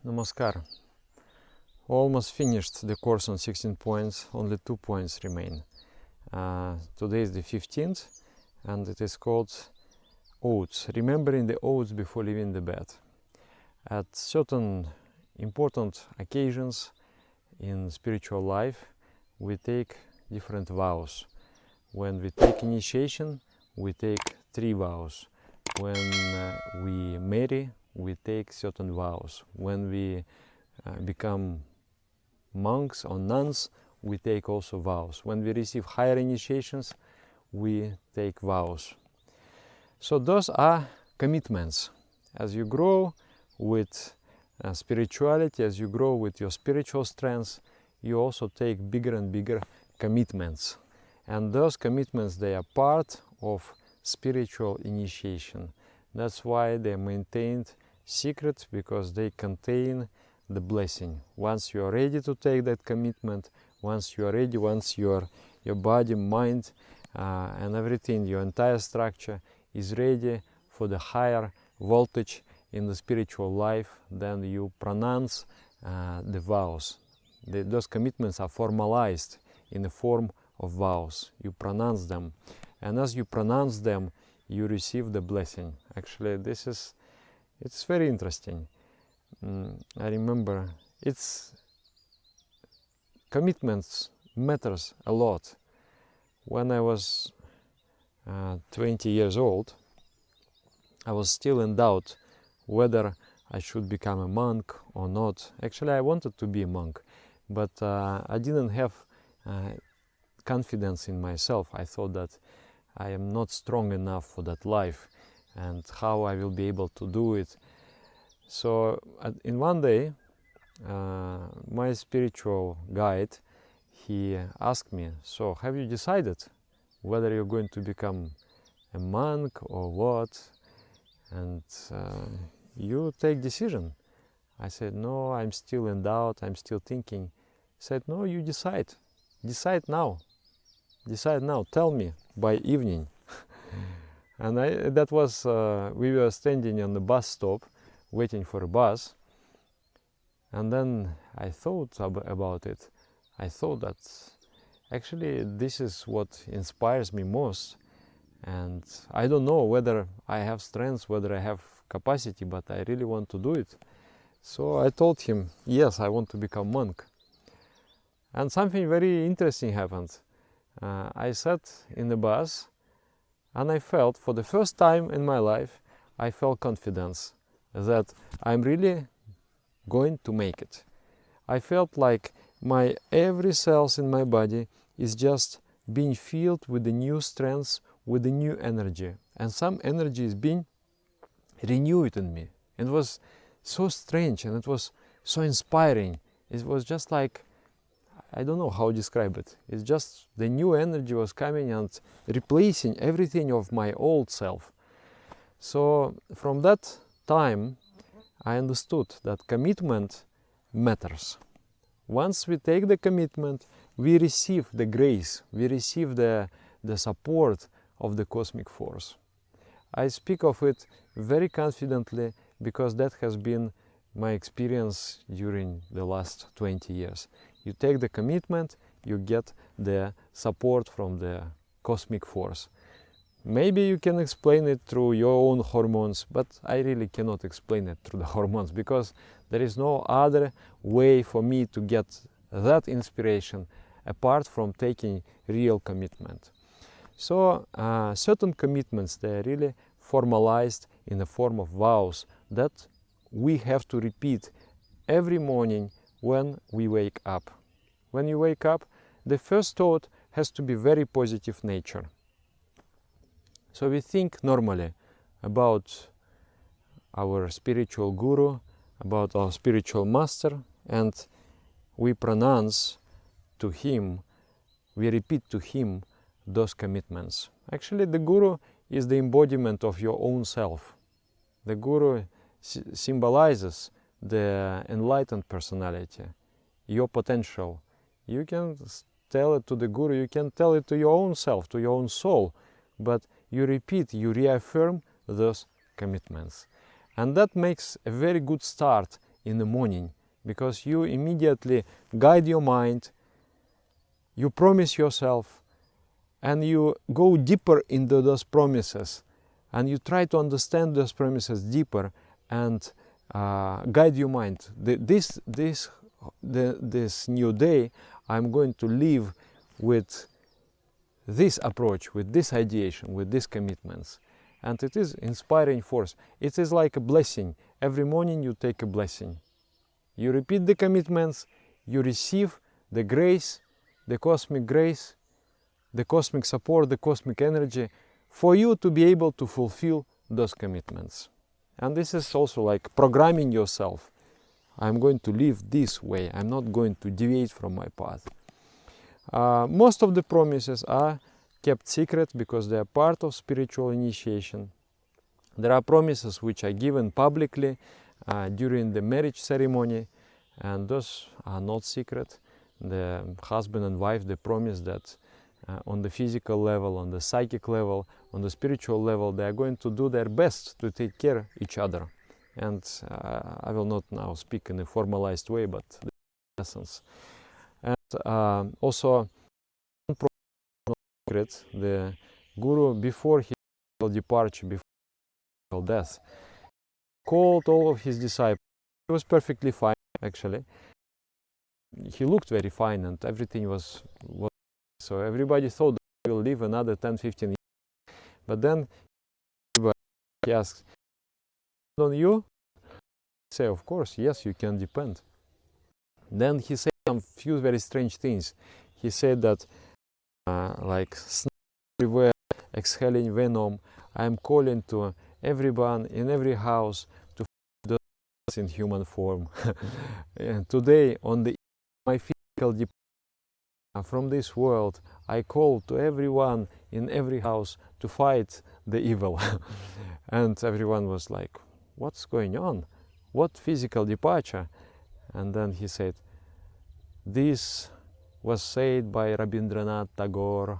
Namaskar. Almost finished the course on 16 points, only 2 points remain. Today is the 15th and it is called oaths, remembering the oaths before leaving the bed. At certain important occasions in spiritual life, we take different vows. When we take initiation, we take 3 vows. When we marry, we take certain vows. When we become monks or nuns, we take also vows. When we receive higher initiations, we take vows. So those are commitments. As you grow with spirituality, as you grow with your spiritual strengths, you also take bigger and bigger commitments. And those commitments, they are part of spiritual initiation. That's why they are maintained secret, because they contain the blessing. Once you are ready to take that commitment, once you are ready, once your body, mind, and everything, your entire structure is ready for the higher voltage in the spiritual life, then you pronounce the vows. Those commitments are formalized in the form of vows. You pronounce them, and as you pronounce them, you receive the blessing. Actually, it's very interesting. I remember commitments matters a lot. When I was 20 years old, I was still in doubt whether I should become a monk or not. Actually, I wanted to be a monk, but I didn't have confidence in myself. I thought that I am not strong enough for that life, and how I will be able to do it. So in one day, my spiritual guide, he asked me, so have you decided whether you're going to become a monk or what? And you take decision. I said, no, I'm still in doubt, I'm still thinking. He said, no, you decide. Decide now. Decide now. Tell me by evening. And we were standing on the bus stop, waiting for a bus. And then I thought about it. I thought that actually this is what inspires me most. And I don't know whether I have strength, whether I have capacity, but I really want to do it. So I told him, yes, I want to become monk. And something very interesting happened. I sat in the bus and I felt, for the first time in my life, I felt confidence that I'm really going to make it. I felt like my every cells in my body is just being filled with the new strength, with the new energy, and some energy is being renewed in me. It was so strange and it was so inspiring. It was just like, I don't know how to describe it. It's just the new energy was coming and replacing everything of my old self. So from that time, I understood that commitment matters. Once we take the commitment, we receive the grace, we receive the support of the cosmic force. I speak of it very confidently because that has been my experience during the last 20 years. You take the commitment, you get the support from the cosmic force. Maybe you can explain it through your own hormones, but I really cannot explain it through the hormones, because there is no other way for me to get that inspiration apart from taking real commitment. So certain commitments, they are really formalized in the form of vows that we have to repeat every morning when we wake up. When you wake up, the first thought has to be very positive nature. So we think normally about our spiritual guru, about our spiritual master, and we pronounce to him, we repeat to him those commitments. Actually, the guru is the embodiment of your own self. The guru symbolizes the enlightened personality, your potential. You can tell it to the guru, you can tell it to your own self, to your own soul, but you repeat, you reaffirm those commitments. And that makes a very good start in the morning, because you immediately guide your mind, you promise yourself, and you go deeper into those promises, and you try to understand those promises deeper and guide your mind. This new day, I'm going to live with this approach, with this ideation, with these commitments. And it is inspiring force. It is like a blessing. Every morning you take a blessing. You repeat the commitments, you receive the grace, the cosmic support, the cosmic energy for you to be able to fulfill those commitments. And this is also like programming yourself. I'm going to live this way. I'm not going to deviate from my path. Most of the promises are kept secret because they are part of spiritual initiation. There are promises which are given publicly during the marriage ceremony, and those are not secret. The husband and wife, they promise that on the physical level, on the psychic level, on the spiritual level, they are going to do their best to take care of each other. And I will not now speak in a formalized way, but the essence. And also, the Guru, before his departure, before death, called all of his disciples. He was perfectly fine, actually. He looked very fine, and everything was so everybody thought that he will live another 10-15 years. But then he asked, on you? He said, of course, yes, you can depend. Then he said some few very strange things. He said that like snakes everywhere exhaling venom, I am calling to everyone in every house to find those in human form. And today, on my physical departure from this world, I call to everyone in every house to fight the evil. And everyone was like, what's going on? What physical departure? And then he said, this was said by Rabindranath Tagore.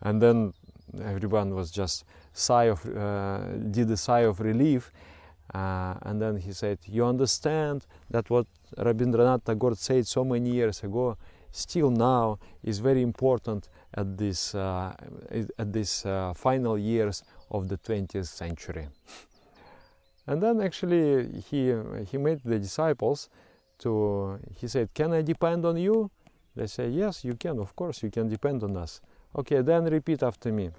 And then everyone was just did a sigh of relief. And then he said, you understand that what Rabindranath Tagore said so many years ago still now is very important at this final years of the 20th century. And then actually he made the disciples he said, can I depend on you? They say, yes, you can, of course, you can depend on us. Okay, then repeat after me.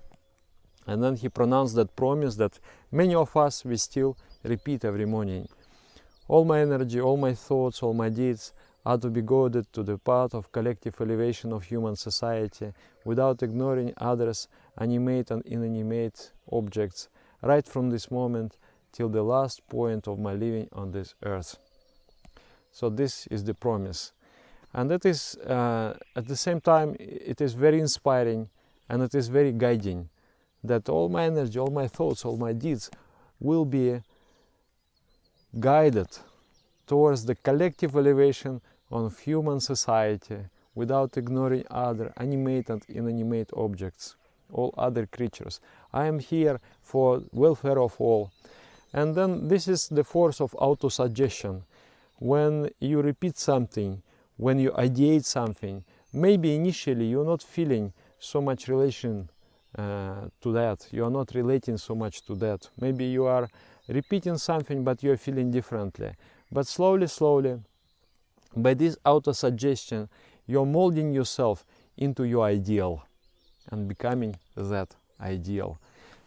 And then he pronounced that promise that many of us, we still repeat every morning. All my energy, all my thoughts, all my deeds are to be guided to the path of collective elevation of human society without ignoring others, animate and inanimate objects, right from this moment till the last point of my living on this earth. So this is the promise. And that is, at the same time, it is very inspiring and it is very guiding that all my energy, all my thoughts, all my deeds will be guided towards the collective elevation of human society without ignoring other animate and inanimate objects, all other creatures. I am here for welfare of all. And then this is the force of autosuggestion. When you repeat something, when you ideate something, maybe initially you're not feeling so much relation to that, you are not relating so much to that. Maybe you are repeating something but you are feeling differently. But slowly, by this autosuggestion, you're molding yourself into your ideal and becoming that ideal.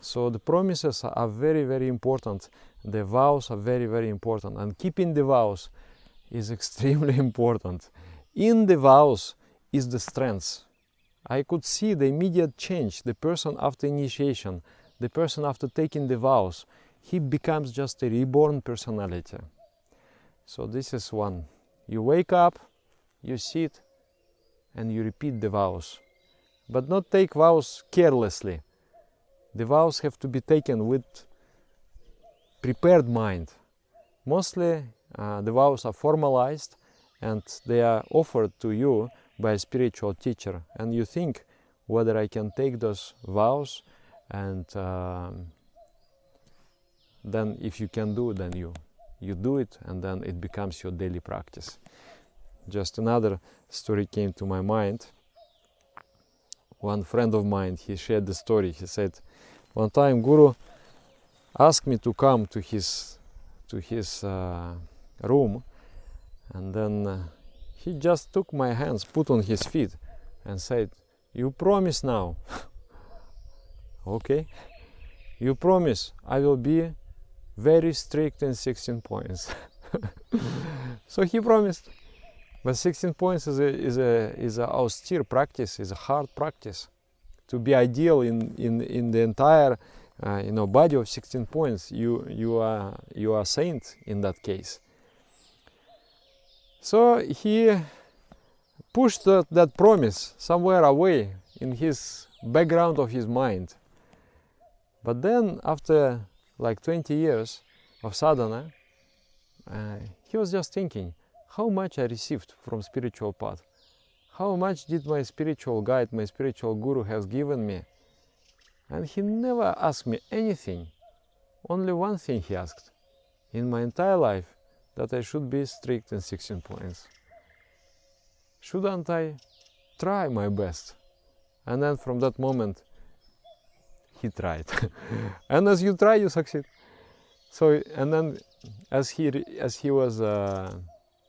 So the promises are very, very important. The vows are very, very important. And keeping the vows is extremely important. In the vows is the strength. I could see the immediate change. The person after initiation, the person after taking the vows, he becomes just a reborn personality. So this is one. You wake up, you sit, and you repeat the vows. But not take vows carelessly. The vows have to be taken with prepared mind. Mostly the vows are formalized and they are offered to you by a spiritual teacher, and you think whether I can take those vows, and then if you can do, then you you do it, and then it becomes your daily practice. Just another story came to my mind. One friend of mine, he shared the story. He said, one time Guru asked me to come to his room, and then he just took my hands, put on his feet, and said, "You promise now?" Okay. "You promise I will be very strict in 16 points." So he promised. But 16 points is a austere practice, is a hard practice. To be ideal in the entire body of 16 points, you are saint in that case. So he pushed that promise somewhere away in his background of his mind. But then after like 20 years of sadhana, he was just thinking, how much I received from spiritual path, how much did my spiritual guide, my spiritual guru has given me. And he never asked me anything. Only one thing he asked in my entire life, that I should be strict in 16 points. Shouldn't I try my best? And then from that moment, he tried. And as you try, you succeed. So, and then as he was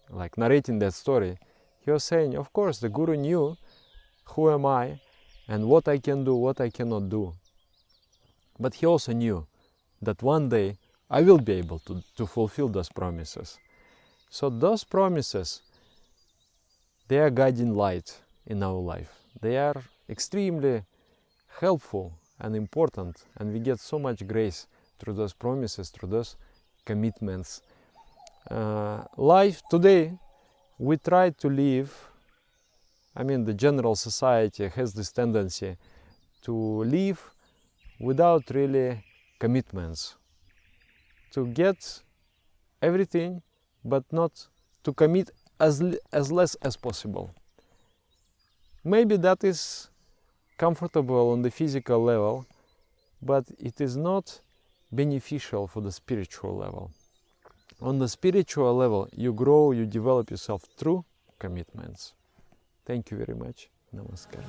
like narrating that story, he was saying, of course, the Guru knew who am I and what I can do, what I cannot do. But he also knew that one day I will be able to fulfill those promises. So those promises, they are guiding light in our life. They are extremely helpful and important, and we get so much grace through those promises, through those commitments. Life today, we try to live, the general society has this tendency to live without really commitments, to get everything but not to commit as less as possible. Maybe that is comfortable on the physical level, but it is not beneficial for the spiritual level. On the spiritual level, you grow, you develop yourself through commitments. Thank you very much. Namaskar.